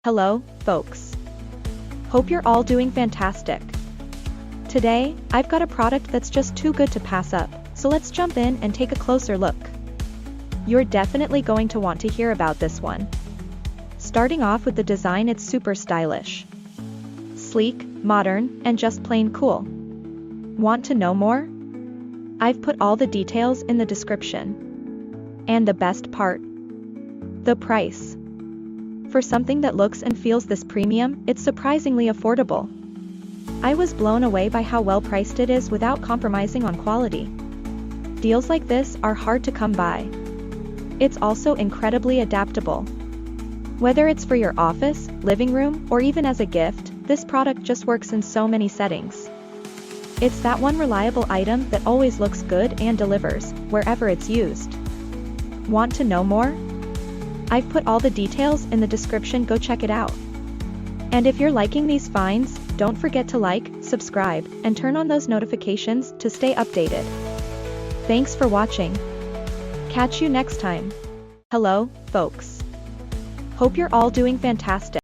Hello, folks. Hope you're all doing fantastic. Today, I've got a product that's just too good to pass up, so let's jump in and take a closer look. You're definitely going to want to hear about this one. Starting off with the design, it's super stylish. Sleek, modern, and just plain cool. Want to know more? I've put all the details in the description. And the best part? The price. For something that looks and feels this premium, it's surprisingly affordable. I was blown away by how well priced it is without compromising on quality. Deals like this are hard to come by. It's also incredibly adaptable. Whether it's for your office, living room, or even as a gift, this product just works in so many settings. It's that one reliable item that always looks good and delivers, wherever it's used. Want to know more? I've put all the details in the description, go check it out. And if you're liking these finds, don't forget to like, subscribe, and turn on those notifications to stay updated. Thanks for watching. Catch you next time. Hello, folks. Hope you're all doing fantastic.